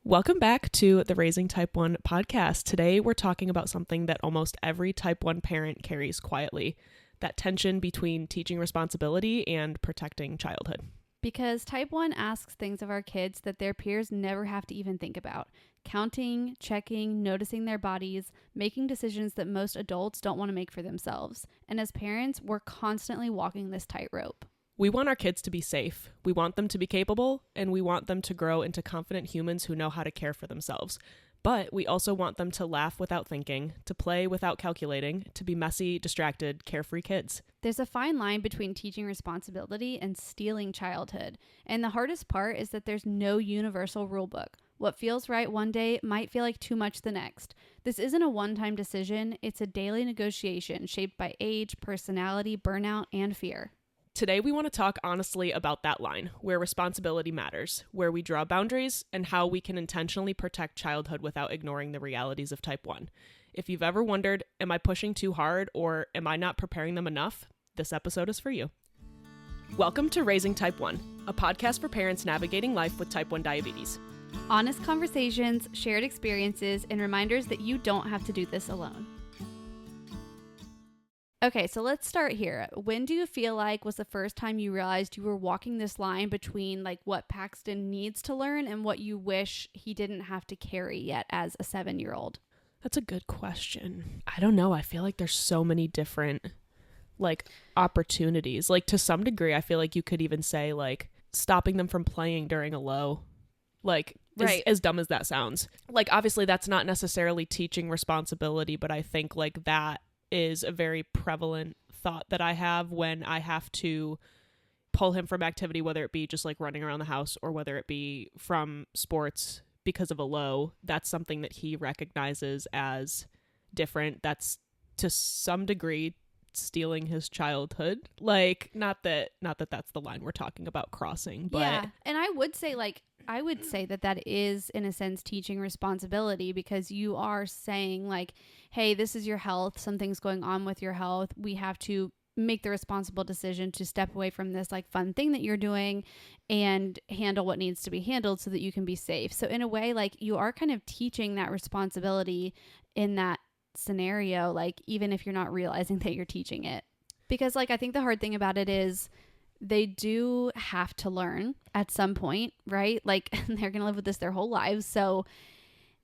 Welcome back to the Raising Type 1 podcast. Today we're talking about something that almost every Type 1 parent carries quietly, that tension between teaching responsibility and protecting childhood. Because Type 1 asks things of our kids that their peers never have to even think about. Counting, checking, noticing their bodies, making decisions that most adults don't want to make for themselves. And as parents, we're constantly walking this tightrope. We want our kids to be safe, we want them to be capable, and we want them to grow into confident humans who know how to care for themselves. But we also want them to laugh without thinking, to play without calculating, to be messy, distracted, carefree kids. There's a fine line between teaching responsibility and stealing childhood. And the hardest part is that there's no universal rule book. What feels right one day might feel like too much the next. This isn't a one-time decision, it's a daily negotiation shaped by age, personality, burnout, and fear. Today, we want to talk honestly about that line, where responsibility matters, where we draw boundaries, and how we can intentionally protect childhood without ignoring the realities of Type 1. If you've ever wondered, am I pushing too hard or am I not preparing them enough? This episode is for you. Welcome to Raising Type 1, a podcast for parents navigating life with Type 1 diabetes. Honest conversations, shared experiences, and reminders that you don't have to do this alone. Okay, so let's start here. When do you feel like was the first time you realized you were walking this line between like what Paxton needs to learn and what you wish he didn't have to carry yet as a 7-year-old? That's a good question. I don't know. I feel like there's so many different opportunities. To some degree, I feel like you could even say stopping them from playing during a low. Right. As dumb as that sounds. Obviously that's not necessarily teaching responsibility, but I think that is a very prevalent thought that I have when I have to pull him from activity, whether it be just running around the house or whether it be from sports because of a low. That's something that he recognizes as different. That's to some degree stealing his childhood. Not that that's the line we're talking about crossing, but yeah. And I would say that is in a sense teaching responsibility, because you are saying hey, this is your health, something's going on with your health, we have to make the responsible decision to step away from this fun thing that you're doing and handle what needs to be handled so that you can be safe. So in a way, you are kind of teaching that responsibility in that scenario, even if you're not realizing that you're teaching it. Because I think the hard thing about it is they do have to learn at some point, right? They're going to live with this their whole lives. So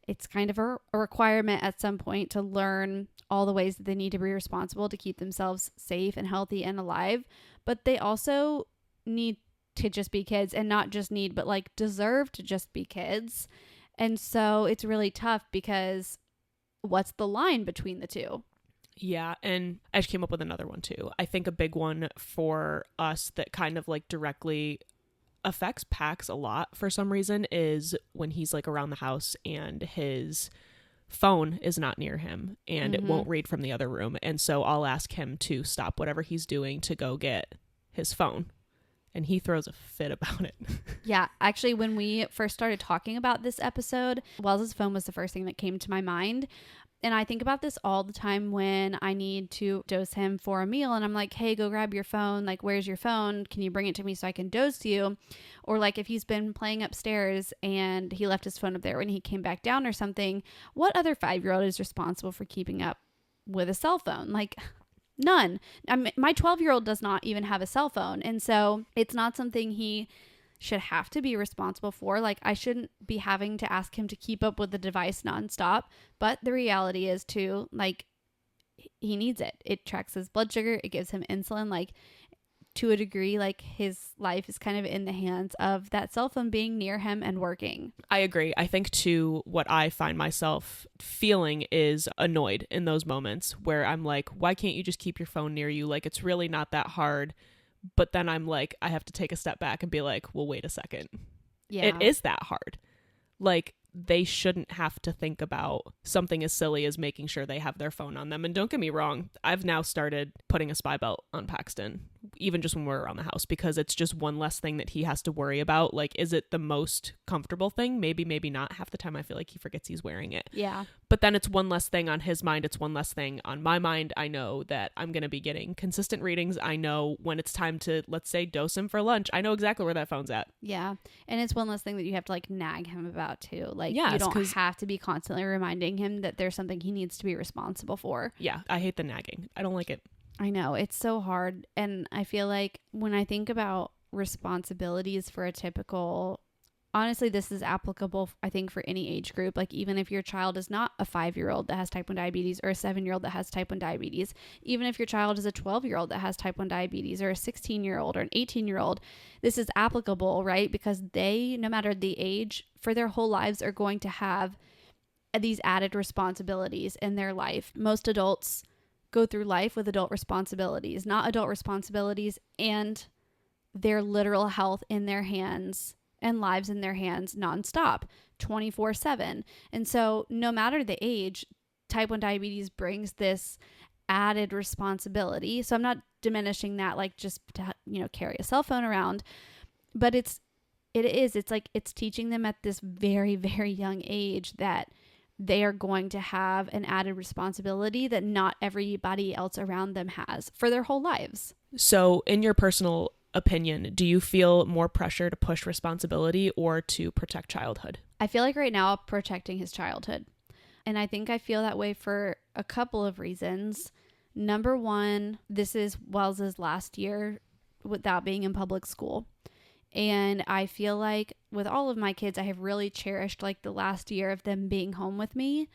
it's kind of a requirement at some point to learn all the ways that they need to be responsible to keep themselves safe and healthy and alive. But they also need to just be kids, and not just need, but deserve to just be kids. And so it's really tough because what's the line between the two? Yeah, and I just came up with another one too. I think a big one for us that kind of directly affects Pax a lot for some reason is when he's around the house and his phone is not near him and it won't read from the other room. And so I'll ask him to stop whatever he's doing to go get his phone. And he throws a fit about it. Yeah, actually, when we first started talking about this episode, Wells's phone was the first thing that came to my mind. And I think about this all the time when I need to dose him for a meal. And I'm like, hey, go grab your phone. Where's your phone? Can you bring it to me so I can dose you? Or if he's been playing upstairs and he left his phone up there when he came back down or something, what other 5-year-old is responsible for keeping up with a cell phone? None. My 12-year-old does not even have a cell phone. And so it's not something he should have to be responsible for. I shouldn't be having to ask him to keep up with the device nonstop. But the reality is too, he needs it. It tracks his blood sugar. It gives him insulin. To a degree, his life is kind of in the hands of that cell phone being near him and working. I agree. I think too, what I find myself feeling is annoyed in those moments where I'm why can't you just keep your phone near you? It's really not that hard. But then I'm I have to take a step back and be well, wait a second. Yeah. It is that hard. They shouldn't have to think about something as silly as making sure they have their phone on them. And don't get me wrong, I've now started putting a spy belt on Paxton even just when we're around the house, because it's just one less thing that he has to worry about. Like, is it the most comfortable thing? Maybe, maybe not. Half the time I feel like he forgets he's wearing it. Yeah. But then it's one less thing on his mind. It's one less thing on my mind. I know that I'm going to be getting consistent readings. I know when it's time to, let's say, dose him for lunch. I know exactly where that phone's at. Yeah. And it's one less thing that you have to like nag him about too. Like, yes, you don't have to be constantly reminding him that there's something he needs to be responsible for. Yeah. I hate the nagging. I don't like it. I know, it's so hard. And I feel like when I think about responsibilities for a typical, honestly, this is applicable, I think, for any age group. Like, even if your child is not a 5-year-old that has type 1 diabetes or a 7-year-old that has type 1 diabetes, even if your child is a 12-year-old that has type 1 diabetes or a 16-year-old or an 18-year-old, this is applicable, right? Because they, no matter the age, for their whole lives are going to have these added responsibilities in their life. Most adults go through life with adult responsibilities, not adult responsibilities and their literal health in their hands and lives in their hands nonstop, 24/7. And so no matter the age, type 1 diabetes brings this added responsibility. So I'm not diminishing that, like, just to, carry a cell phone around, but it's like it's teaching them at this very, very young age that they are going to have an added responsibility that not everybody else around them has for their whole lives. So in your personal opinion, do you feel more pressure to push responsibility or to protect childhood? I feel like right now protecting his childhood. And I think I feel that way for a couple of reasons. Number one, this is Wells's last year without being in public school. And I feel like with all of my kids, I have really cherished like the last year of them being home with me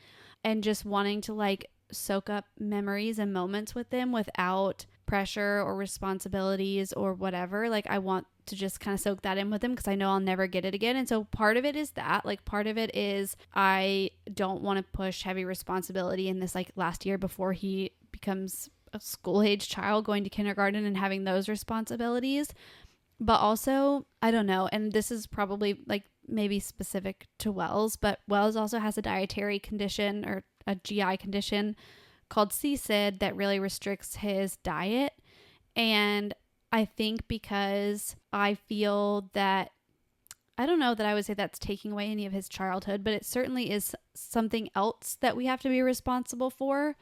and just wanting to like soak up memories and moments with them without pressure or responsibilities or whatever. Like, I want to just kind of soak that in with them because I know I'll never get it again. And so part of it is that, like, part of it is I don't want to push heavy responsibility in this like last year before he becomes a school age child going to kindergarten and having those responsibilities. But also, I don't know, and this is probably like maybe specific to Wells, but Wells also has a dietary condition or a GI condition called CSID that really restricts his diet. And I think because I feel that, I don't know that I would say that's taking away any of his childhood, but it certainly is something else that we have to be responsible for.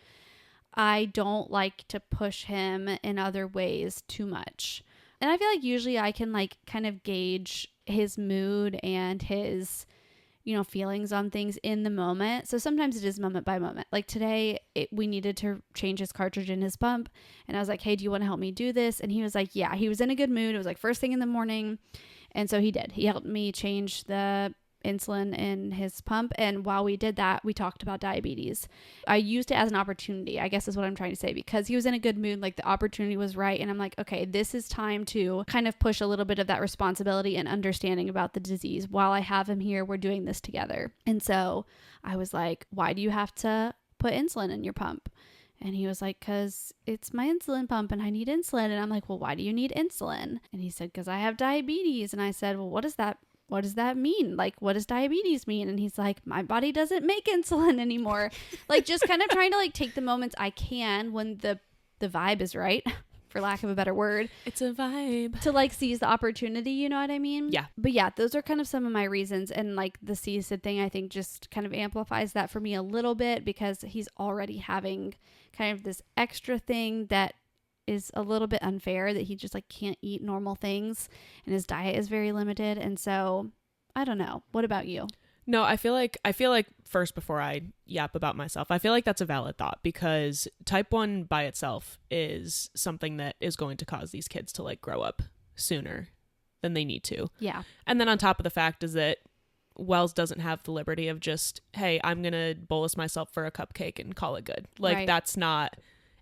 I don't like to push him in other ways too much. And I feel like usually I can like kind of gauge his mood and his, feelings on things in the moment. So sometimes it is moment by moment. Like today, we needed to change his cartridge in his pump. And I was like, hey, do you want to help me do this? And he was like, yeah, he was in a good mood. It was like first thing in the morning. And so he did. He helped me change the insulin in his pump. And while we did that, we talked about diabetes. I used it as an opportunity, I guess is what I'm trying to say, because he was in a good mood, like the opportunity was right. And I'm like, okay, this is time to kind of push a little bit of that responsibility and understanding about the disease. While I have him here, we're doing this together. And so I was like, why do you have to put insulin in your pump? And he was like, because it's my insulin pump and I need insulin. And I'm like, well, why do you need insulin? And he said, because I have diabetes. And I said, well, what does that mean? Like, what does diabetes mean? And he's like, my body doesn't make insulin anymore. Like, just kind of trying to like take the moments I can when the vibe is right, for lack of a better word. It's a vibe. To like seize the opportunity, you know what I mean? Yeah. But yeah, those are kind of some of my reasons. And like the CSID thing, I think just kind of amplifies that for me a little bit because he's already having kind of this extra thing that is a little bit unfair, that he just like can't eat normal things and his diet is very limited. And so I don't know. What about you? No, I feel like first, before I yap about myself, I feel like that's a valid thought because type 1 by itself is something that is going to cause these kids to like grow up sooner than they need to. Yeah. And then on top of the fact is that Wells doesn't have the liberty of just, hey, I'm going to bolus myself for a cupcake and call it good. Like, right. That's not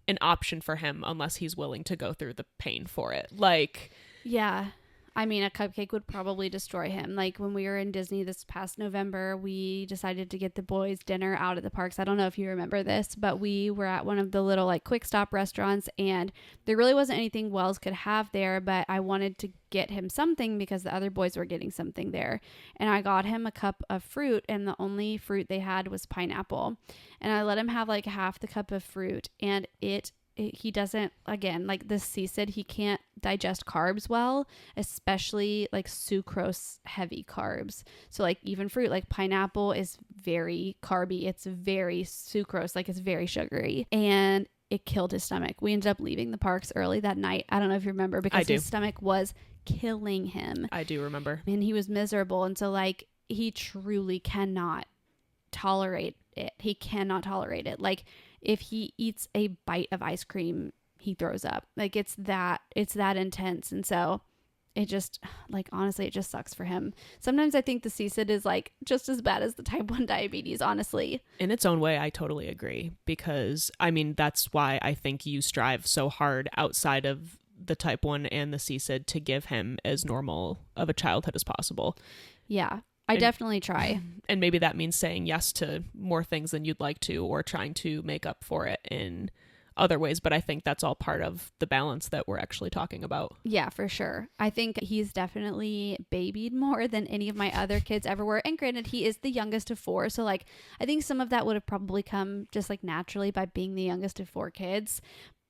an option for him unless he's willing to go through the pain for it. Like, yeah. I mean, a cupcake would probably destroy him. Like when we were in Disney this past November, we decided to get the boys dinner out at the parks. I don't know if you remember this, but we were at one of the little like quick stop restaurants and there really wasn't anything Wells could have there, but I wanted to get him something because the other boys were getting something there. And I got him a cup of fruit and the only fruit they had was pineapple. And I let him have like half the cup of fruit and it he doesn't, again, like this CSID, he can't digest carbs well, especially like sucrose heavy carbs. So like even fruit, like pineapple is very carby. It's very sucrose, like it's very sugary. And it killed his stomach. We ended up leaving the parks early that night. I don't know if you remember, because his stomach was killing him. I do remember. And he was miserable. And so like he truly cannot tolerate it. He cannot tolerate it. Like if he eats a bite of ice cream, he throws up. Like it's that intense. And so it just, like, honestly, it just sucks for him. Sometimes I think the CSID is like just as bad as the type 1 diabetes, honestly. In its own way, I totally agree, because I mean, that's why I think you strive so hard outside of the type 1 and the CSID to give him as normal of a childhood as possible. Yeah. I definitely try. And maybe that means saying yes to more things than you'd like to, or trying to make up for it in other ways. But I think that's all part of the balance that we're actually talking about. Yeah, for sure. I think he's definitely babied more than any of my other kids ever were. And granted, he is the youngest of 4. So like, I think some of that would have probably come just like naturally by being the youngest of 4 kids.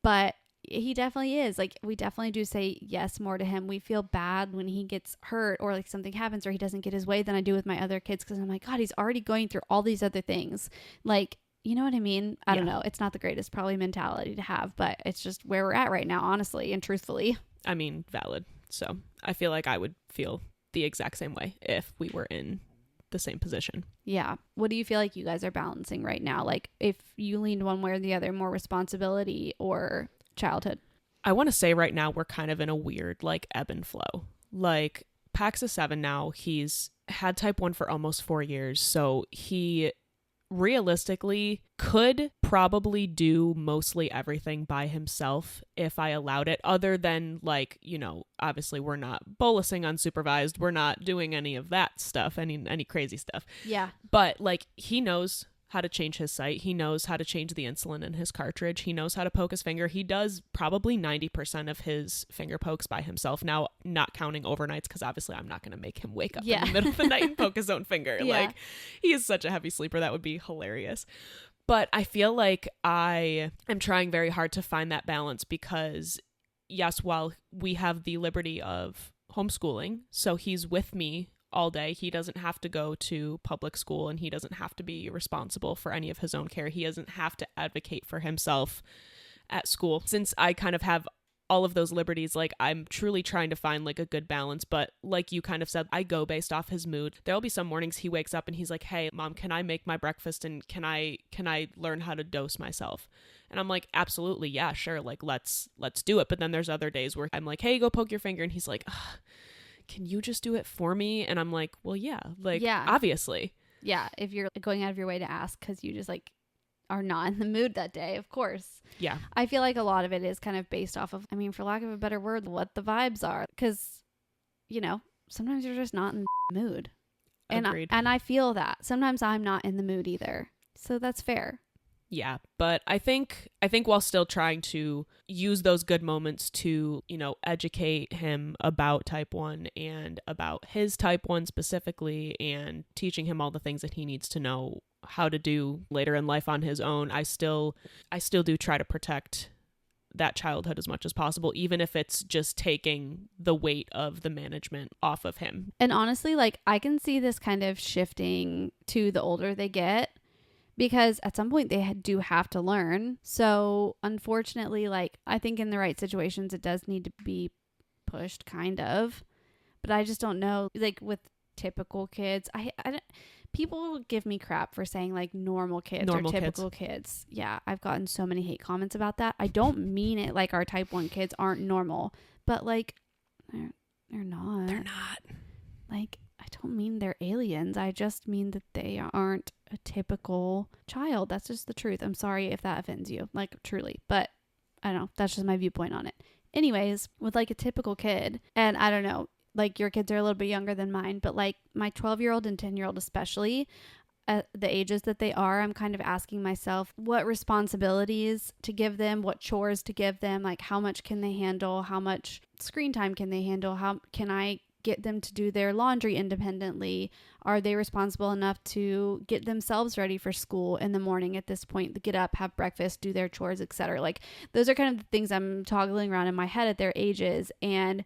But he definitely is. Like, we definitely do say yes more to him. We feel bad when he gets hurt or like something happens or he doesn't get his way than I do with my other kids, because I'm like, God, he's already going through all these other things. Like, you know what I mean? I don't know. It's not the greatest probably mentality to have, but it's just where we're at right now, honestly and truthfully. I mean, valid. So I feel like I would feel the exact same way if we were in the same position. Yeah. What do you feel like you guys are balancing right now? Like, if you leaned one way or the other, more responsibility or childhood? I want to say right now we're kind of in a weird like ebb and flow. Like, Pax is 7 now. He's had type 1 for almost 4 years. So he realistically could probably do mostly everything by himself if I allowed it, other than like, you know, obviously we're not bolusing unsupervised. We're not doing any of that stuff, any crazy stuff. Yeah. But like, he knows how to change his site. He knows how to change the insulin in his cartridge. He knows how to poke his finger. He does probably 90% of his finger pokes by himself now, not counting overnights, because obviously I'm not going to make him wake up in the middle of the night and poke his own finger. Yeah. Like, he is such a heavy sleeper. That would be hilarious. But I feel like I am trying very hard to find that balance, because yes, while we have the liberty of homeschooling, so he's with me all day. He doesn't have to go to public school, and he doesn't have to be responsible for any of his own care. He doesn't have to advocate for himself at school. Since I kind of have all of those liberties, like, I'm truly trying to find like a good balance. But like you kind of said, I go based off his mood. There'll be some mornings he wakes up and he's like, hey Mom, can I make my breakfast, and can I learn how to dose myself? And I'm like, absolutely, yeah, sure, like let's do it. But then there's other days where I'm like, hey, go poke your finger, and he's like, can you just do it for me? And I'm like, well, yeah, like, obviously. Yeah, if you're going out of your way to ask because you just like are not in the mood that day, of course. Yeah. I feel like a lot of it is kind of based off of, I mean, for lack of a better word, what the vibes are. Because, you know, sometimes you're just not in the mood. Agreed. And I feel that. Sometimes I'm not in the mood either. So that's fair. Yeah, but I think while still trying to use those good moments to, you know, educate him about type 1 and about his type 1 specifically, and teaching him all the things that he needs to know how to do later in life on his own, I still do try to protect that childhood as much as possible, even if it's just taking the weight of the management off of him. And honestly, like, I can see this kind of shifting to the older they get, because at some point they do have to learn. So unfortunately, like, I think in the right situations, it does need to be pushed, kind of. But I just don't know, like, with typical kids, I don't, people give me crap for saying like normal kids or typical kids. Yeah, I've gotten so many hate comments about that. I don't mean it like our type 1 kids aren't normal, but like they're not. They're not. Like, I don't mean they're aliens. I just mean that they aren't a typical child. That's just the truth. I'm sorry if that offends you, like, truly, but I don't know. That's just my viewpoint on it. Anyways, with like a typical kid, and I don't know, like, your kids are a little bit younger than mine, but like my 12-year-old and 10-year-old especially, at the ages that they are, I'm kind of asking myself what responsibilities to give them, what chores to give them, like how much can they handle, how much screen time can they handle, how can I get them to do their laundry independently? Are they responsible enough to get themselves ready for school in the morning at this point, to get up, have breakfast, do their chores, etc.? Like, those are kind of the things I'm toggling around in my head at their ages. And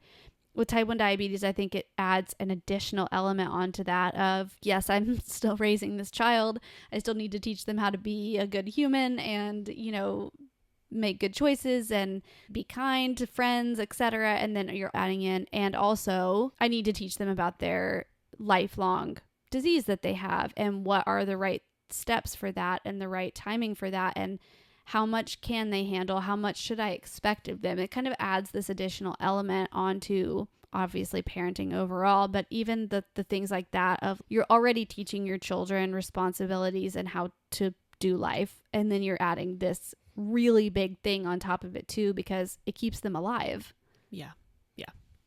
with type 1 diabetes, I think it adds an additional element onto that of, yes, I'm still raising this child. I still need to teach them how to be a good human and, you know, make good choices and be kind to friends, etc. And then you're adding in, and also I need to teach them about their lifelong disease that they have and what are the right steps for that and the right timing for that, and how much can they handle? How much should I expect of them? It kind of adds this additional element onto obviously parenting overall, but even the things like that of you're already teaching your children responsibilities and how to do life, and then you're adding this really big thing on top of it too, because it keeps them alive. Yeah,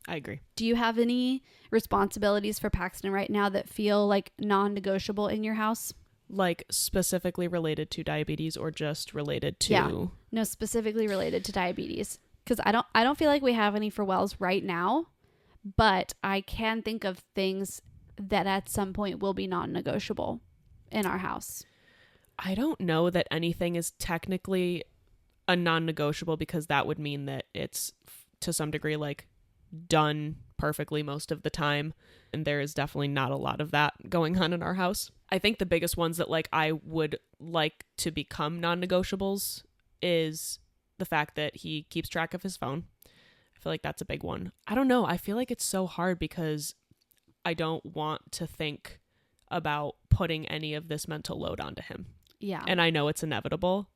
I agree. Do you have any responsibilities for Paxton right now that feel like non-negotiable in your house? Like specifically related to diabetes or just related to... Yeah, no, specifically related to diabetes. Because I don't feel like we have any for Wells right now, but I can think of things that at some point will be non-negotiable in our house. I don't know that anything is technically a non-negotiable, because that would mean that it's to some degree like done perfectly most of the time, and there is definitely not a lot of that going on in our house. I think the biggest ones that like I would like to become non-negotiables is the fact that he keeps track of his phone. I feel like that's a big one. I don't know. I feel like it's so hard because I don't want to think about putting any of this mental load onto him. Yeah. And I know it's inevitable,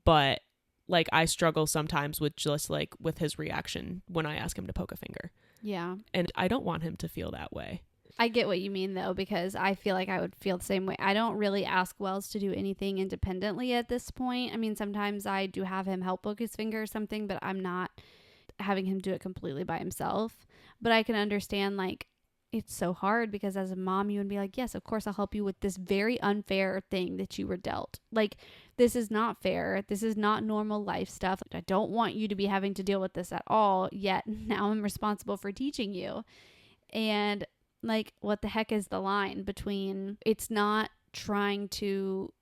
but like I struggle sometimes with just like with his reaction when I ask him to poke a finger. Yeah. And I don't want him to feel that way. I get what you mean though, because I feel like I would feel the same way. I don't really ask Wells to do anything independently at this point. I mean, sometimes I do have him help poke his finger or something, but I'm not having him do it completely by himself. But I can understand, like, it's so hard because as a mom, you would be like, yes, of course I'll help you with this very unfair thing that you were dealt. Like, this is not fair. This is not normal life stuff. I don't want you to be having to deal with this at all. Yet now I'm responsible for teaching you. And like, what the heck is the line between it's not trying to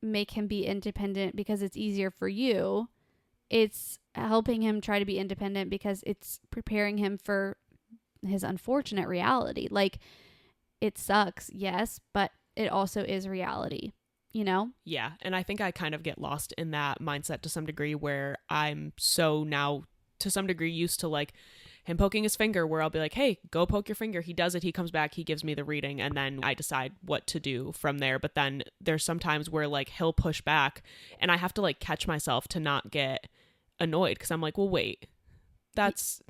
make him be independent because it's easier for you. It's helping him try to be independent because it's preparing him for his unfortunate reality. Like, it sucks, yes, but it also is reality, you know? Yeah. And I think I kind of get lost in that mindset to some degree, where I'm so now to some degree used to like him poking his finger, where I'll be like, hey, go poke your finger. He does it. He comes back. He gives me the reading. And then I decide what to do from there. But then there's some times where like he'll push back and I have to like catch myself to not get annoyed, because I'm like, well, wait, that's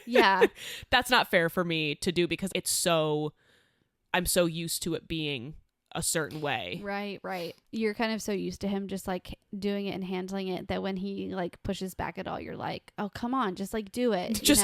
yeah, that's not fair for me to do, because I'm so used to it being a certain way. Right. You're kind of so used to him just like doing it and handling it that when he like pushes back at all, you're like, oh, come on, just like do it. Just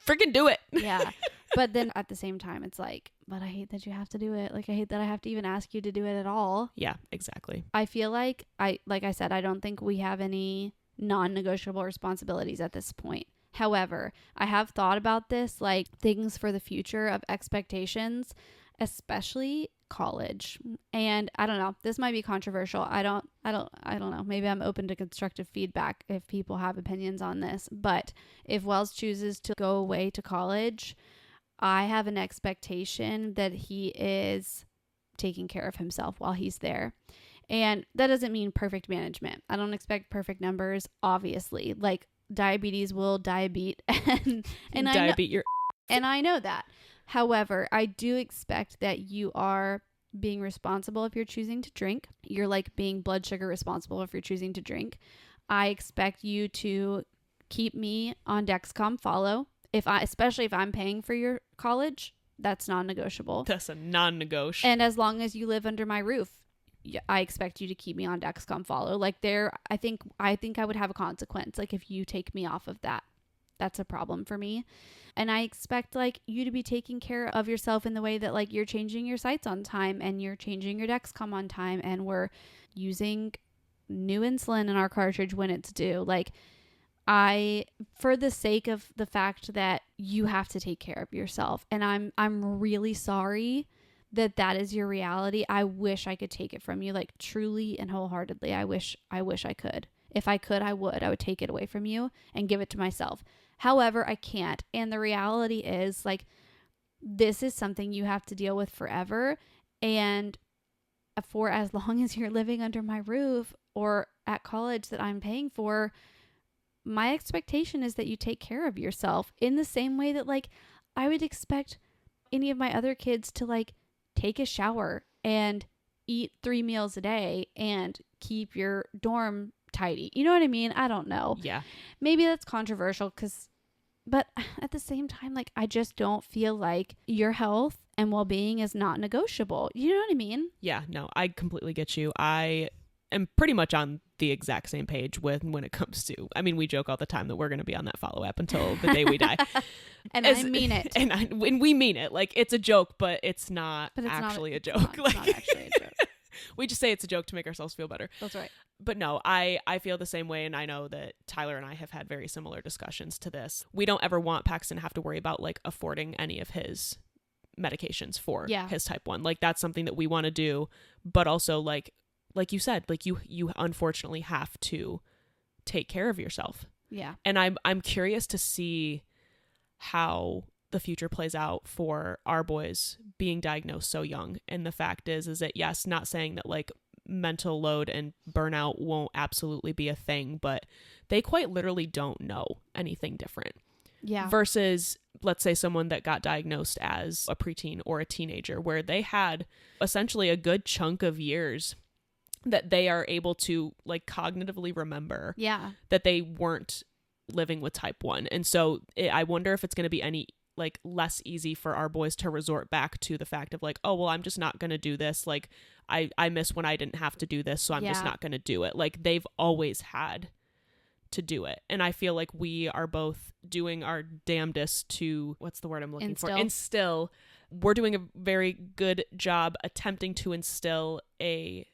freaking do it. Yeah. But then at the same time, it's like, but I hate that you have to do it. Like, I hate that I have to even ask you to do it at all. Yeah, exactly. I feel like like I said, I don't think we have any non-negotiable responsibilities at this point. However, I have thought about this, like things for the future of expectations, especially college. And I don't know, this might be controversial. I don't know. Maybe I'm open to constructive feedback if people have opinions on this. But if Wells chooses to go away to college, I have an expectation that he is taking care of himself while he's there. And that doesn't mean perfect management. I don't expect perfect numbers, obviously. Like, diabetes will diabeat and I know that. However, I do expect that you are being responsible if you're choosing to drink. You're like being blood sugar responsible if you're choosing to drink. I expect you to keep me on Dexcom Follow. Especially if I'm paying for your college, that's non-negotiable. That's a non-negotiable. And as long as you live under my roof, I expect you to keep me on Dexcom Follow. Like, I think I would have a consequence. Like, if you take me off of that, that's a problem for me. And I expect like you to be taking care of yourself in the way that like you're changing your sites on time and you're changing your Dexcom on time and we're using new insulin in our cartridge when it's due. Like, for the sake of the fact that you have to take care of yourself, and I'm really sorry that is your reality. I wish I could take it from you, like truly and wholeheartedly. I wish I could. If I could, I would take it away from you and give it to myself. However, I can't. And the reality is, like, this is something you have to deal with forever. And for as long as you're living under my roof or at college that I'm paying for, my expectation is that you take care of yourself in the same way that, like, I would expect any of my other kids to, like, take a shower and eat 3 meals a day and keep your dorm tidy. You know what I mean? I don't know. Yeah. Maybe that's controversial but at the same time, like, I just don't feel like your health and well-being is not negotiable. You know what I mean? Yeah, no, I completely get you. I am pretty much on the exact same page when it comes to, I mean, we joke all the time that we're going to be on that follow-up until the day we die. And I mean it. And we mean it. Like, it's a joke, but it's not actually a joke. It's not actually a joke. We just say it's a joke to make ourselves feel better. That's right. But no, I feel the same way, and I know that Tyler and I have had very similar discussions to this. We don't ever want Paxton to have to worry about, like, affording any of his medications for his type 1. Like, that's something that we want to do, but also, like you said, like, you unfortunately have to take care of yourself. Yeah. And I'm curious to see how the future plays out for our boys being diagnosed so young. And the fact is that, yes, not saying that, like, mental load and burnout won't absolutely be a thing, but they quite literally don't know anything different. Yeah. Versus, let's say, someone that got diagnosed as a preteen or a teenager, where they had essentially a good chunk of years that they are able to, like, cognitively remember that they weren't living with type 1. And so I wonder if it's going to be any, like, less easy for our boys to resort back to the fact of, like, oh, well, I'm just not going to do this. Like, I miss when I didn't have to do this, so I'm just not going to do it. Like, they've always had to do it. And I feel like we are both doing our damnedest to, what's the word I'm looking for? Instill. We're doing a very good job attempting to instill a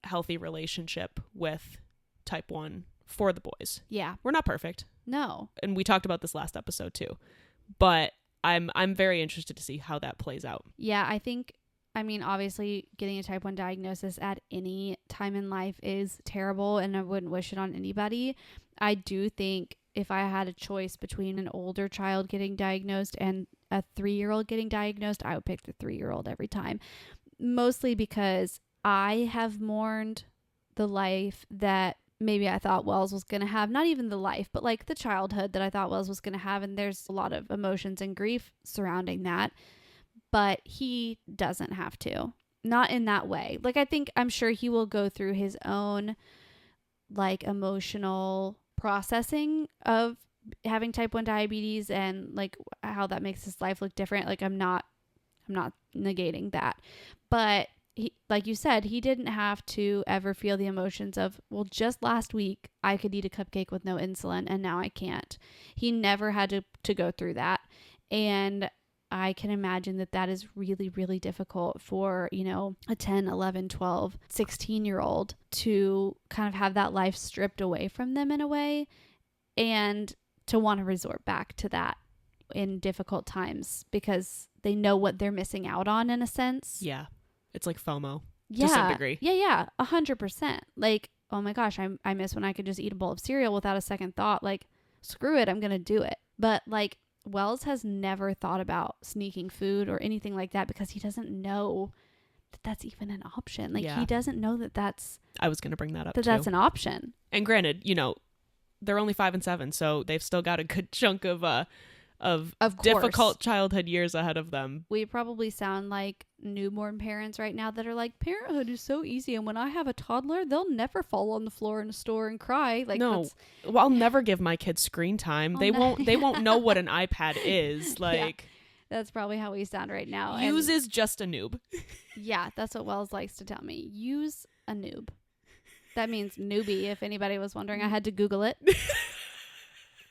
healthy relationship with type 1 for the boys. Yeah. We're not perfect. No. And we talked about this last episode too. But I'm very interested to see how that plays out. Yeah, I mean, obviously getting a type 1 diagnosis at any time in life is terrible, and I wouldn't wish it on anybody. I do think if I had a choice between an older child getting diagnosed and a 3-year-old getting diagnosed, I would pick the 3-year-old every time. Mostly because I have mourned the life that maybe I thought Wells was going to have. Not even the life, but, like, the childhood that I thought Wells was going to have. And there's a lot of emotions and grief surrounding that. But he doesn't have to. Not in that way. Like, I'm sure he will go through his own, like, emotional processing of having type 1 diabetes and, like, how that makes his life look different. Like, I'm not negating that. But he, like you said, he didn't have to ever feel the emotions of, well, just last week I could eat a cupcake with no insulin and now I can't. He never had to go through that. And I can imagine that is really, really difficult for, you know, a 10, 11, 12, 16-year-old to kind of have that life stripped away from them in a way, and to want to resort back to that in difficult times because they know what they're missing out on, in a sense. Yeah. It's like FOMO to some degree. Yeah. 100%. Like, oh my gosh, I miss when I could just eat a bowl of cereal without a second thought. Like, screw it, I'm going to do it. But, like, Wells has never thought about sneaking food or anything like that because he doesn't know that that's even an option. Like, he doesn't know that that's... I was going to bring that up, too. That's an option. And granted, you know, they're only 5 and 7, so they've still got a good chunk of difficult childhood years ahead of them. We probably sound like newborn parents right now that are like, parenthood is so easy, and when I have a toddler, they'll never fall on the floor in a store and cry. Like, no, well, I'll never give my kids screen time. They won't know what an iPad is. Like, that's probably how we sound right now. Use is just a noob. Yeah, that's what Wells likes to tell me. Use a noob. That means newbie, if anybody was wondering. I had to Google it.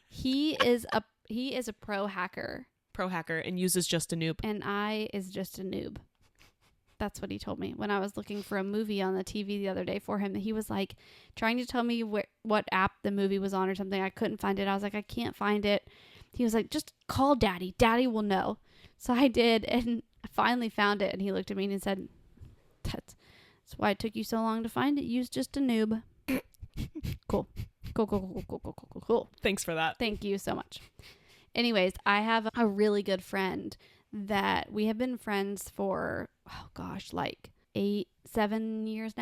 He is a pro hacker. And uses just a noob. And I is just a noob. That's what he told me when I was looking for a movie on the TV the other day for him. He was like trying to tell me what app the movie was on or something. I couldn't find it. I was like, I can't find it. He was like, just call daddy. Daddy will know. So I did, and I finally found it. And he looked at me and said, that's why it took you so long to find it. You's just a noob. Cool. Cool. Thanks for that. Thank you so much. Anyways, I have a really good friend that we have been friends for, like 8 years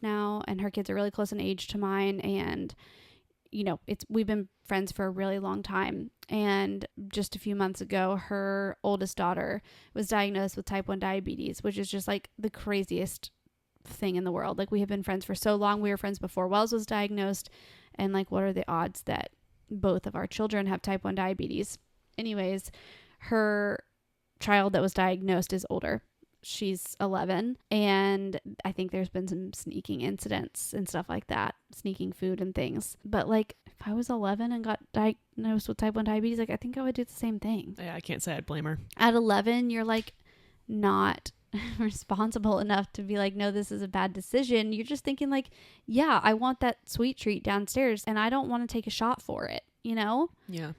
now. And her kids are really close in age to mine. And, we've been friends for a really long time. And just a few months ago, her oldest daughter was diagnosed with type 1 diabetes, which is just like the craziest thing in the world. Like, we have been friends for so long. We were friends before Wells was diagnosed. And like, what are the odds that both of our children have type 1 diabetes? Anyways, her child that was diagnosed is older. She's 11, and I think there's been some sneaking incidents and stuff like that, sneaking food and things. But like, if I was 11 and got diagnosed with type 1 diabetes, like, I think I would do the same thing. Yeah, I can't say I'd blame her. At 11, you're like not responsible enough to be like, no, this is a bad decision. You're just thinking like, yeah, I want that sweet treat downstairs and I don't want to take a shot for it, Yeah.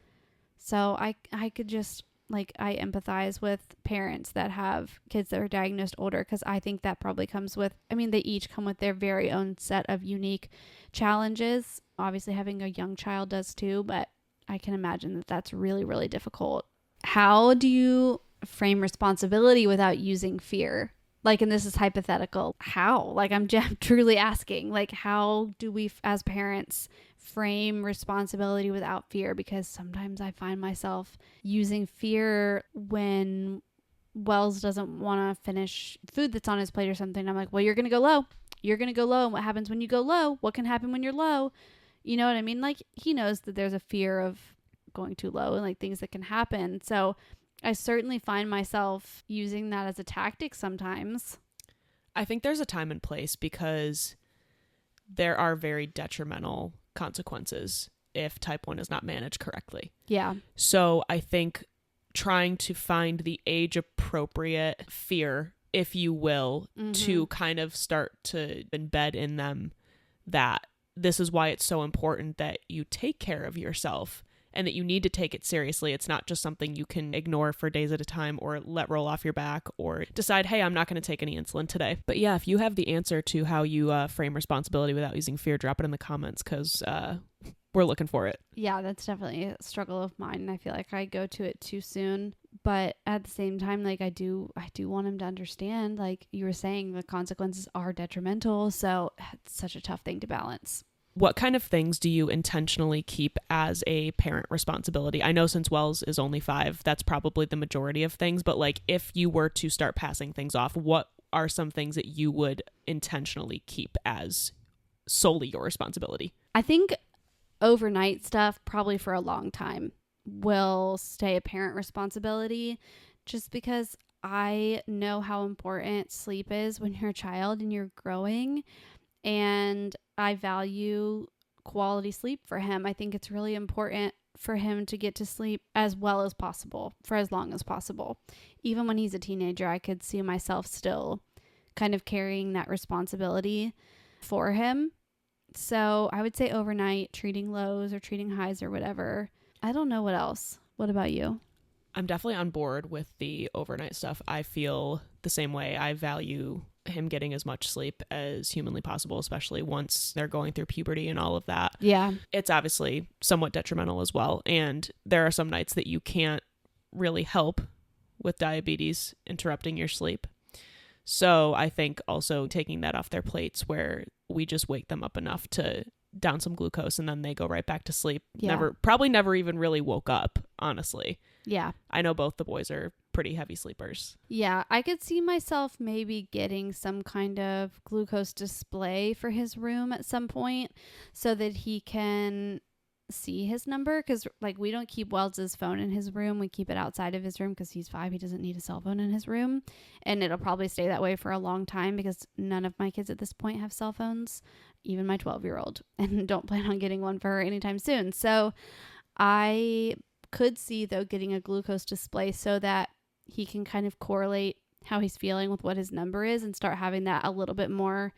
So I could just, like, I empathize with parents that have kids that are diagnosed older, because I think that probably comes with, they each come with their very own set of unique challenges. Obviously having a young child does too, but I can imagine that that's really, really difficult. How do you frame responsibility without using fear? Like, and this is hypothetical. How? Like, I'm truly asking, like, how do we as parents frame responsibility without fear? Because sometimes I find myself using fear when Wells doesn't want to finish food that's on his plate or something. I'm like, well, you're going to go low. You're going to go low. And what happens when you go low? What can happen when you're low? You know what I mean? Like, he knows that there's a fear of going too low and like things that can happen. So I certainly find myself using that as a tactic sometimes. I think there's a time and place, because there are very detrimental consequences if type 1 is not managed correctly. Yeah. So I think trying to find the age appropriate fear, if you will, to kind of start to embed in them that this is why it's so important that you take care of yourself and that you need to take it seriously. It's not just something you can ignore for days at a time or let roll off your back or decide, hey, I'm not going to take any insulin today. But yeah, if you have the answer to how you frame responsibility without using fear, drop it in the comments, because we're looking for it. Yeah, that's definitely a struggle of mine. And I feel like I go to it too soon. But at the same time, like, I do want him to understand, like you were saying, the consequences are detrimental. So it's such a tough thing to balance. What kind of things do you intentionally keep as a parent responsibility? I know since Wells is only 5, that's probably the majority of things. But like, if you were to start passing things off, what are some things that you would intentionally keep as solely your responsibility? I think overnight stuff, probably for a long time, will stay a parent responsibility, just because I know how important sleep is when you're a child and you're growing. And I value quality sleep for him. I think it's really important for him to get to sleep as well as possible for as long as possible. Even when he's a teenager, I could see myself still kind of carrying that responsibility for him. So I would say overnight, treating lows or treating highs or whatever. I don't know what else. What about you? I'm definitely on board with the overnight stuff. I feel the same way. I value him getting as much sleep as humanly possible, especially once they're going through puberty and all of that. Yeah. It's obviously somewhat detrimental as well. And there are some nights that you can't really help with diabetes interrupting your sleep. So I think also taking that off their plates, where we just wake them up enough to down some glucose and then they go right back to sleep. Yeah. Probably never even really woke up, honestly. Yeah. I know both the boys are pretty heavy sleepers. Yeah, I could see myself maybe getting some kind of glucose display for his room at some point so that he can see his number, because like, we don't keep Wells's phone in his room. We keep it outside of his room because he's 5. He doesn't need a cell phone in his room, and it'll probably stay that way for a long time because none of my kids at this point have cell phones, even my 12-year-old, and don't plan on getting one for her anytime soon. So I could see, though, getting a glucose display so that he can kind of correlate how he's feeling with what his number is and start having that a little bit more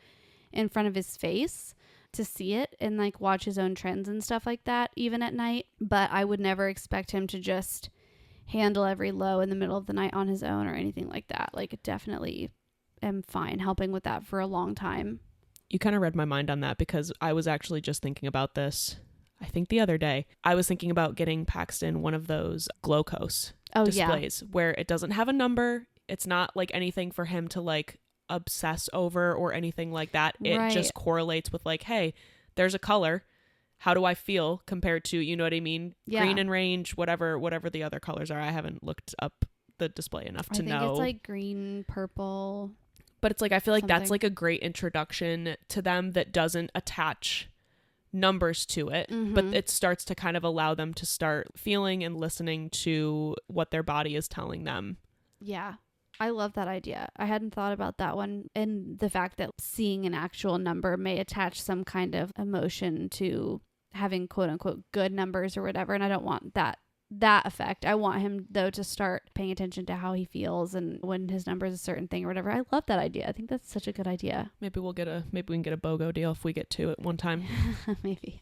in front of his face to see it and like watch his own trends and stuff like that even at night. But I would never expect him to just handle every low in the middle of the night on his own or anything like that. Like, definitely am fine helping with that for a long time. You kind of read my mind on that, because I was actually just thinking about this, I think the other day. I was thinking about getting Paxton one of those glucose displays where it doesn't have a number. It's not like anything for him to like obsess over or anything like that. It just correlates with like, hey, there's a color. How do I feel compared to, you know what I mean? Yeah. Green and range, whatever the other colors are. I haven't looked up the display enough to know. I think it's like green, purple. But it's like, I feel like that's like a great introduction to them that doesn't attach numbers to it, but it starts to kind of allow them to start feeling and listening to what their body is telling them. Yeah. I love that idea. I hadn't thought about that one, and the fact that seeing an actual number may attach some kind of emotion to having quote unquote good numbers or whatever. And I don't want that effect. I want him though to start paying attention to how he feels and when his number is a certain thing or whatever. I love that idea. I think that's such a good idea. Maybe we can get a BOGO deal if we get to it one time. Maybe.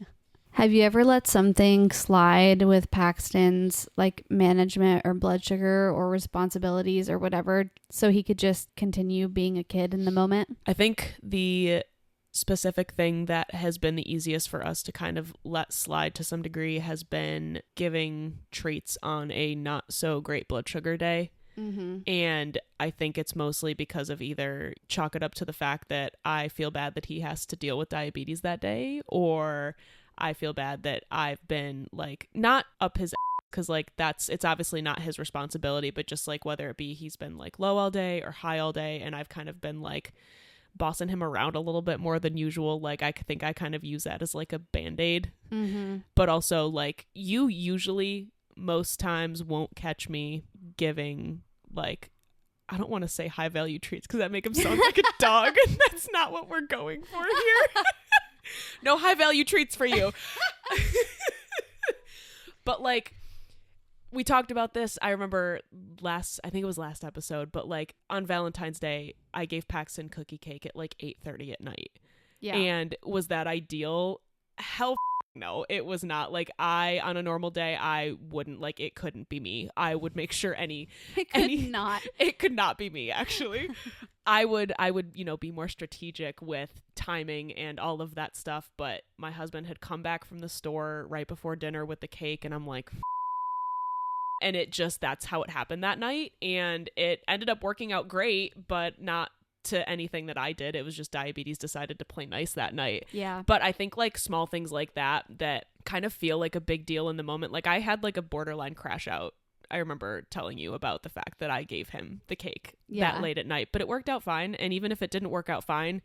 Have you ever let something slide with Paxton's like management or blood sugar or responsibilities or whatever so he could just continue being a kid in the moment? I think the specific thing that has been the easiest for us to kind of let slide to some degree has been giving treats on a not so great blood sugar day. And I think it's mostly because of either chalk it up to the fact that I feel bad that he has to deal with diabetes that day, or I feel bad that I've been like not up his because like it's obviously not his responsibility, but just like whether it be he's been like low all day or high all day, and I've kind of been like bossing him around a little bit more than usual. Like I think I kind of use that as like a band-aid. But also like you usually most times won't catch me giving like, I don't want to say high value treats because that make him sound like a dog, and that's not what we're going for here. No high value treats for you. But like we talked about this, I remember I think it was last episode, but like on Valentine's Day I gave Paxton cookie cake at like 8:30 at night. Yeah. And was that ideal? Hell no, it was not. Like on a normal day, I wouldn't, like, it couldn't be me. I would make sure it could not be me, actually. I would, be more strategic with timing and all of that stuff. But my husband had come back from the store right before dinner with the cake, and I'm like, and that's how it happened that night. And it ended up working out great, but not to anything that I did. It was just diabetes decided to play nice that night. Yeah. But I think like small things like that kind of feel like a big deal in the moment. Like I had like a borderline crash out. I remember telling you about the fact that I gave him the cake that late at night, but it worked out fine. And even if it didn't work out fine,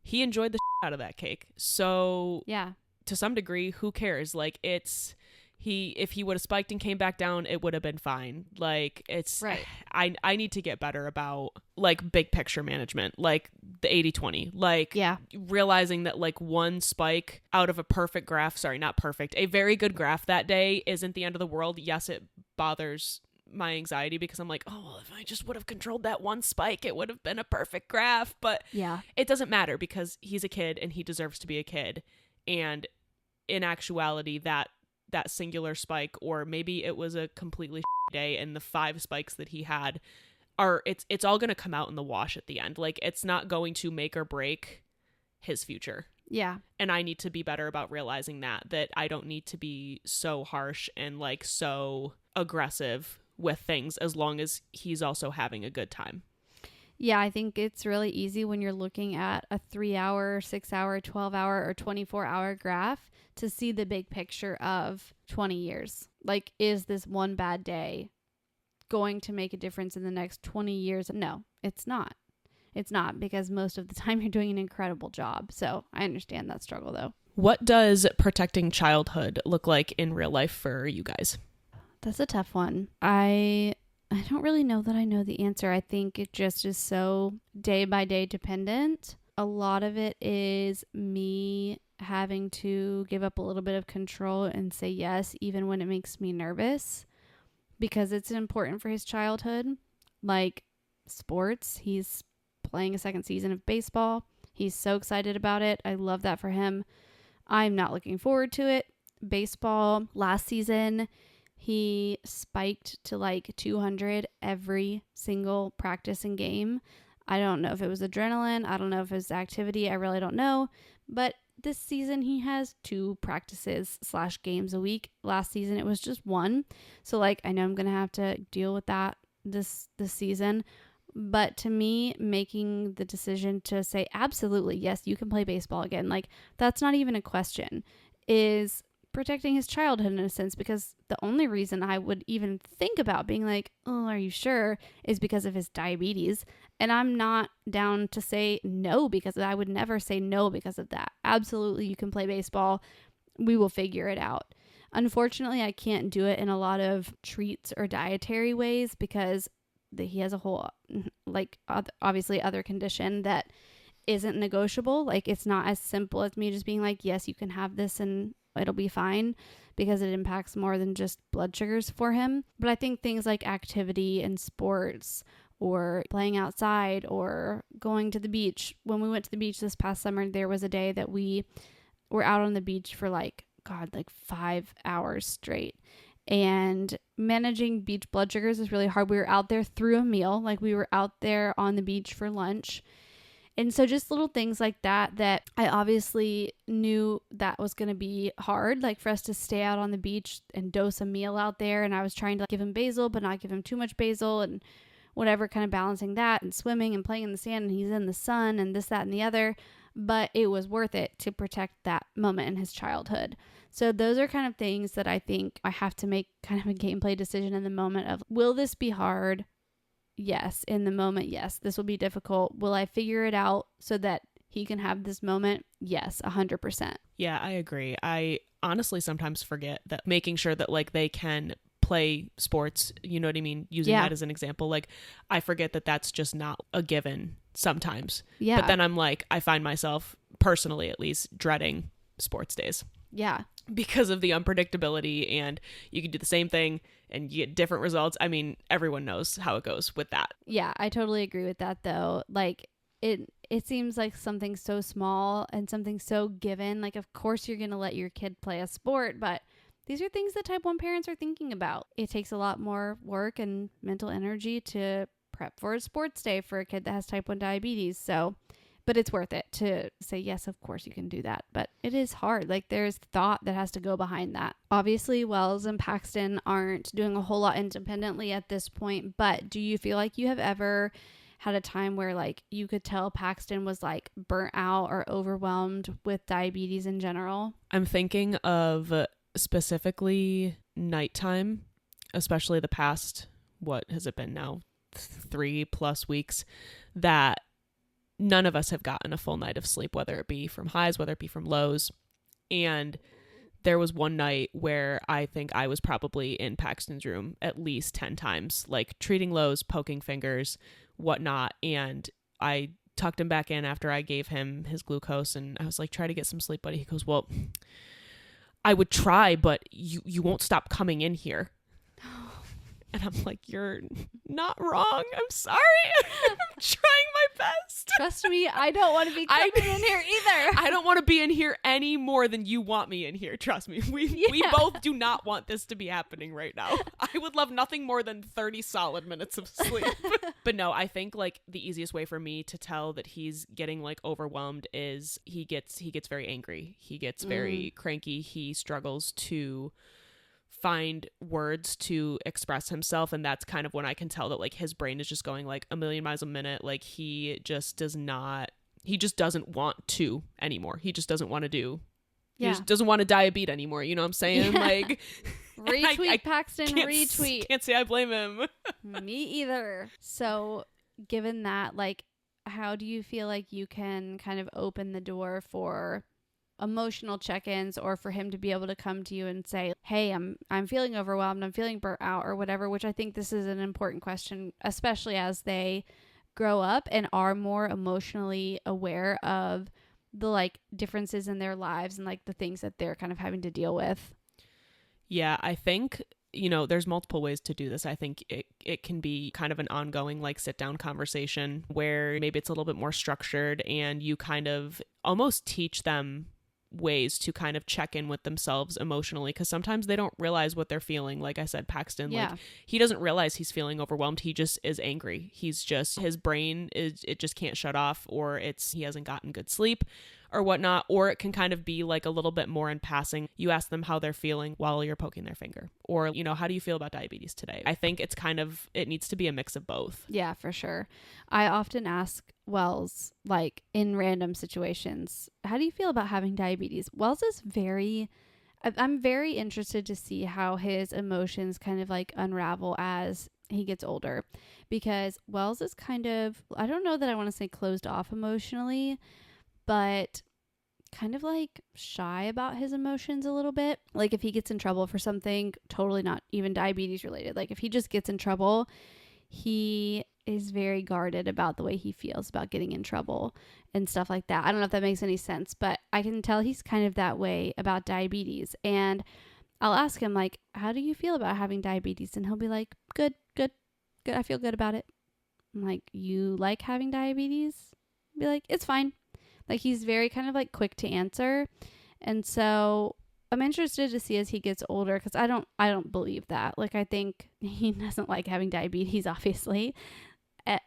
he enjoyed the out of that cake. So yeah, to some degree, who cares? Like if he would have spiked and came back down, it would have been fine. Like it's right. I need to get better about like big picture management, like the 80-20, like realizing that like one spike out of a perfect graph, not perfect, a very good graph that day isn't the end of the world. Yes, it bothers my anxiety because I'm like, oh, well, if I just would have controlled that one spike, it would have been a perfect graph. But it doesn't matter because he's a kid and he deserves to be a kid. And in actuality, that singular spike, or maybe it was a completely day and the 5 spikes that he had it's all going to come out in the wash at the end. Like it's not going to make or break his future. Yeah. And I need to be better about realizing that I don't need to be so harsh and like so aggressive with things as long as he's also having a good time. Yeah, I think it's really easy when you're looking at a 3-hour, 6-hour, 12-hour, or 24-hour graph to see the big picture of 20 years. Like, is this one bad day going to make a difference in the next 20 years? No, it's not. It's not, because most of the time you're doing an incredible job. So I understand that struggle, though. What does protecting childhood look like in real life for you guys? That's a tough one. I don't really know that I know the answer. I think it just is so day by day dependent. A lot of it is me having to give up a little bit of control and say yes, even when it makes me nervous, because it's important for his childhood. Like, sports. He's playing a second season of baseball. He's so excited about it. I love that for him. I'm not looking forward to it. Baseball, last season, he spiked to like 200 every single practice and game. I don't know if it was adrenaline. I don't know if it was activity. I really don't know. But this season, he has 2 practices / games a week. Last season, it was just 1. So, like, I know I'm going to have to deal with that this season. But to me, making the decision to say, absolutely, yes, you can play baseball again, like, that's not even a question, is protecting his childhood in a sense, because the only reason I would even think about being like, oh, are you sure, is because of his diabetes. And I'm not down to say no, because I would never say no because of that. Absolutely, you can play baseball. We will figure it out. Unfortunately, I can't do it in a lot of treats or dietary ways because he has a whole, like, obviously other condition that isn't negotiable. Like, it's not as simple as me just being like, yes, you can have this and it'll be fine, because it impacts more than just blood sugars for him. But I think things like activity and sports, or playing outside, or going to the beach. When we went to the beach this past summer, there was a day that we were out on the beach for like 5 hours straight. And managing beach blood sugars is really hard. We were out there through a meal, like we were out there on the beach for lunch. And so just little things like that I obviously knew that was going to be hard, like for us to stay out on the beach and dose a meal out there. And I was trying to give him basil, but not give him too much basil, and whatever, kind of balancing that, and swimming and playing in the sand, and he's in the sun and this, that, and the other. But it was worth it to protect that moment in his childhood. So those are kind of things that I think I have to make kind of a gameplay decision in the moment of, will this be hard? Yes. In the moment, yes. This will be difficult. Will I figure it out so that he can have this moment? Yes, 100%. Yeah, I agree. I honestly sometimes forget that making sure that like they can play sports, you know what I mean? Using that as an example, like I forget that that's just not a given sometimes. Yeah. But then I'm like, I find myself personally, at least, dreading sports days. Yeah. Because of the unpredictability, and you can do the same thing and you get different results. I mean, everyone knows how it goes with that. Yeah, I totally agree with that though. Like it seems like something so small and something so given. Like, of course you're going to let your kid play a sport, but these are things that type 1 parents are thinking about. It takes a lot more work and mental energy to prep for a sports day for a kid that has type 1 diabetes. So, but it's worth it to say, yes, of course you can do that. But it is hard. Like, there's thought that has to go behind that. Obviously, Wells and Paxton aren't doing a whole lot independently at this point. But do you feel like you have ever had a time where like you could tell Paxton was like burnt out or overwhelmed with diabetes in general? I'm thinking of specifically nighttime, especially the past, what has it been now, 3+ weeks, that none of us have gotten a full night of sleep, whether it be from highs, whether it be from lows. And there was one night where I think I was probably in Paxton's room at least 10 times, like treating lows, poking fingers, whatnot. And I tucked him back in after I gave him his glucose, and I was like, try to get some sleep, buddy. He goes, well, I would try, but you won't stop coming in here. And I'm like, you're not wrong. I'm sorry. I'm trying my best. Trust me, I don't want to be coming in here either. I don't want to be in here any more than you want me in here. Trust me. We both do not want this to be happening right now. I would love nothing more than 30 solid minutes of sleep. But no, I think like the easiest way for me to tell that he's getting like overwhelmed is he gets very angry. He gets very cranky. He struggles to find words to express himself, and that's kind of when I can tell that like his brain is just going like a million miles a minute. Like he just doesn't want to anymore. He just doesn't want to do he just doesn't want to die a beat anymore, you know what I'm saying? Like retweet Paxton, retweet. Can't say I blame him. Me either. So given that, like, how do you feel like you can kind of open the door for emotional check-ins, or for him to be able to come to you and say, hey, I'm feeling overwhelmed, I'm feeling burnt out, or whatever, which I think this is an important question, especially as they grow up and are more emotionally aware of the like differences in their lives and like the things that they're kind of having to deal with. Yeah, I think there's multiple ways to do this. I think it can be kind of an ongoing like sit down conversation where maybe it's a little bit more structured and you kind of almost teach them ways to kind of check in with themselves emotionally, because sometimes they don't realize what they're feeling. Like I said, Paxton, like he doesn't realize he's feeling overwhelmed. He just is angry. He's just, his brain it just can't shut off, or he hasn't gotten good sleep or whatnot, or it can kind of be like a little bit more in passing. You ask them how they're feeling while you're poking their finger, or how do you feel about diabetes today? I think it needs to be a mix of both. Yeah, for sure. I often ask Wells, like in random situations, how do you feel about having diabetes? Wells is I'm very interested to see how his emotions kind of like unravel as he gets older, because Wells is kind of, I don't know that I want to say closed off emotionally, but kind of like shy about his emotions a little bit. Like if he gets in trouble for something, totally not even diabetes related, like if he just gets in trouble, he is very guarded about the way he feels about getting in trouble and stuff like that. I don't know if that makes any sense, but I can tell he's kind of that way about diabetes. And I'll ask him like, how do you feel about having diabetes? And he'll be like, good. I feel good about it. I'm like, you like having diabetes? I'll be like, it's fine. Like he's very kind of like quick to answer. And so I'm interested to see as he gets older, because I don't believe that. Like I think he doesn't like having diabetes, obviously.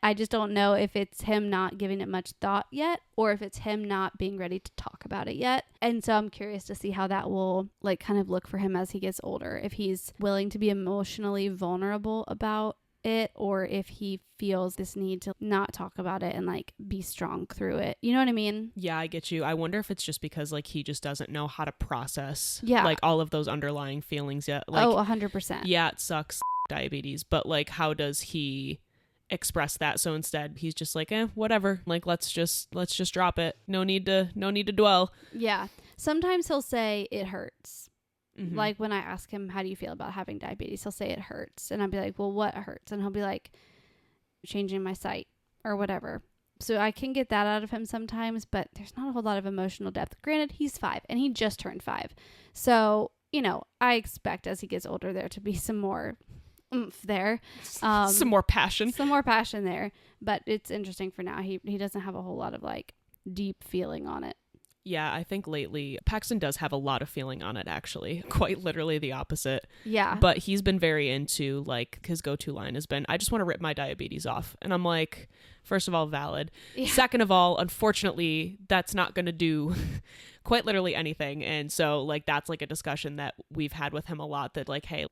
I just don't know if it's him not giving it much thought yet, or if it's him not being ready to talk about it yet. And so I'm curious to see how that will like kind of look for him as he gets older, if he's willing to be emotionally vulnerable about it, or if he feels this need to not talk about it and like be strong through it. You know what I mean? Yeah, I get you. I wonder if it's just because like he just doesn't know how to process like all of those underlying feelings yet. Like, 100%. Yeah, it sucks, diabetes, but like how does he express that? So instead he's just like, whatever, like let's just drop it. No need to dwell. Yeah. Sometimes he'll say it hurts. Mm-hmm. Like when I ask him, how do you feel about having diabetes? He'll say it hurts. And I'll be like, well, what hurts? And he'll be like, changing my sight or whatever. So I can get that out of him sometimes, but there's not a whole lot of emotional depth. Granted, he's 5 and he just turned 5. So, I expect as he gets older there to be some more oomph there. Some more passion. Some more passion there. But it's interesting for now. He doesn't have a whole lot of like deep feeling on it. Yeah, I think lately Paxton does have a lot of feeling on it, actually. Quite literally the opposite. Yeah. But he's been very into, like, his go-to line has been, I just want to rip my diabetes off. And I'm like, first of all, valid. Yeah. Second of all, unfortunately, that's not going to do quite literally anything. And so, like, that's like a discussion that we've had with him a lot, that like, hey,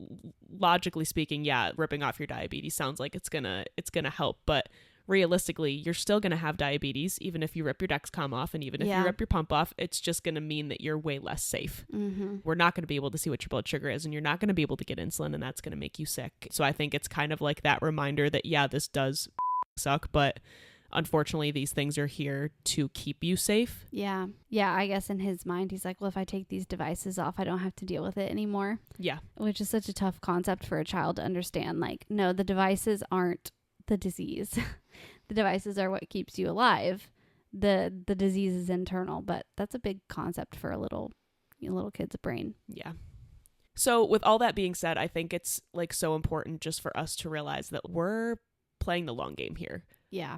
logically speaking, yeah, ripping off your diabetes sounds like it's gonna help. But realistically, you're still going to have diabetes, even if you rip your Dexcom off, and even if you rip your pump off, it's just going to mean that you're way less safe. Mm-hmm. We're not going to be able to see what your blood sugar is, and you're not going to be able to get insulin, and that's going to make you sick. So I think it's kind of like that reminder that, yeah, this does suck, but unfortunately, these things are here to keep you safe. Yeah. Yeah, I guess in his mind, he's like, well, if I take these devices off, I don't have to deal with it anymore. Yeah. Which is such a tough concept for a child to understand. Like, no, the devices aren't the disease. The devices are what keeps you alive. The disease is internal, but that's a big concept for a little kid's brain. Yeah. So with all that being said, I think it's like so important just for us to realize that we're playing the long game here. Yeah.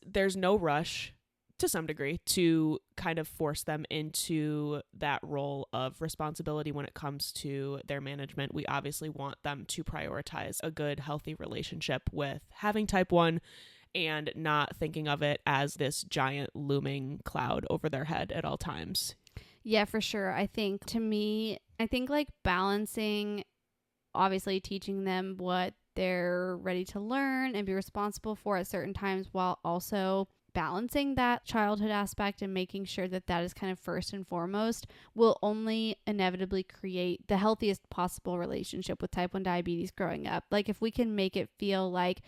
There's no rush to some degree to kind of force them into that role of responsibility when it comes to their management. We obviously want them to prioritize a good, healthy relationship with having type 1 and not thinking of it as this giant looming cloud over their head at all times. Yeah, for sure. I think like balancing, obviously teaching them what they're ready to learn and be responsible for at certain times, while also balancing that childhood aspect and making sure that that is kind of first and foremost, will only inevitably create the healthiest possible relationship with type 1 diabetes growing up. Like if we can make it feel like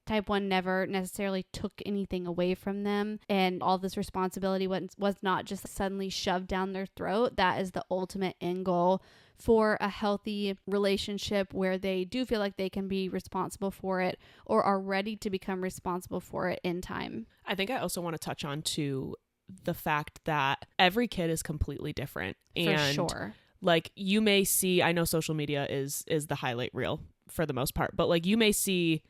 type 1 never necessarily took anything away from them, and all this responsibility was not just suddenly shoved down their throat, that is the ultimate end goal for a healthy relationship where they do feel like they can be responsible for it, or are ready to become responsible for it in time. I think I also want to touch on to the fact that every kid is completely different. For sure. like you may see, I know social media is the highlight reel for the most part, but like you may see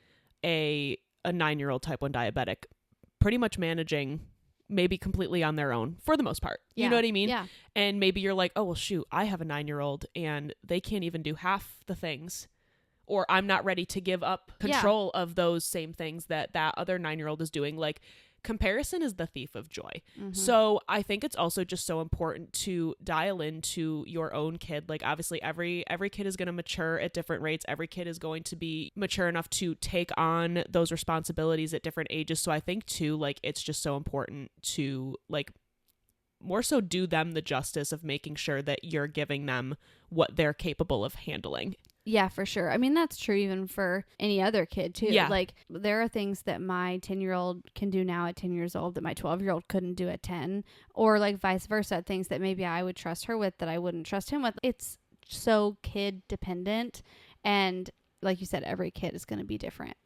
a 9-year-old type 1 diabetic pretty much managing maybe completely on their own for the most part. You know what I mean? Yeah. And maybe you're like, oh, well, shoot, I have a 9-year-old and they can't even do half the things, or I'm not ready to give up control of those same things that other 9-year-old is doing. Like, comparison is the thief of joy. Mm-hmm. So I think it's also just so important to dial into your own kid. Like, obviously every kid is going to mature at different rates. Every kid is going to be mature enough to take on those responsibilities at different ages. So I think too, like, it's just so important to like more so do them the justice of making sure that you're giving them what they're capable of handling. Yeah, for sure. I mean, that's true even for any other kid, too. Yeah. Like, there are things that my 10-year-old can do now at 10 years old that my 12-year-old couldn't do at 10. Or, like, vice versa. Things that maybe I would trust her with that I wouldn't trust him with. It's so kid-dependent. And, like you said, every kid is going to be different.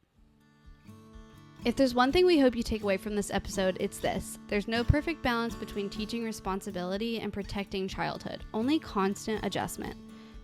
If there's one thing we hope you take away from this episode, it's this. There's no perfect balance between teaching responsibility and protecting childhood. Only constant adjustment.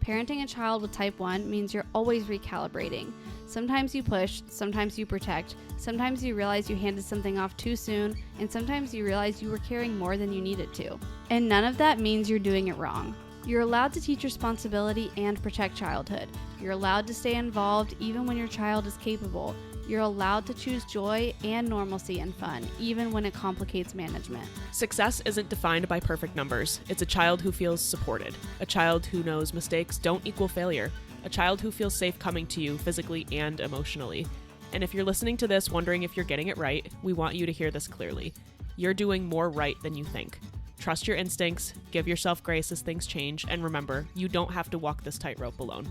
Parenting a child with type 1 means you're always recalibrating. Sometimes you push, sometimes you protect, sometimes you realize you handed something off too soon, and sometimes you realize you were caring more than you needed to. And none of that means you're doing it wrong. You're allowed to teach responsibility and protect childhood. You're allowed to stay involved even when your child is capable. You're allowed to choose joy and normalcy and fun, even when it complicates management. Success isn't defined by perfect numbers. It's a child who feels supported. A child who knows mistakes don't equal failure. A child who feels safe coming to you physically and emotionally. And if you're listening to this wondering if you're getting it right, we want you to hear this clearly. You're doing more right than you think. Trust your instincts, give yourself grace as things change, and remember, you don't have to walk this tightrope alone.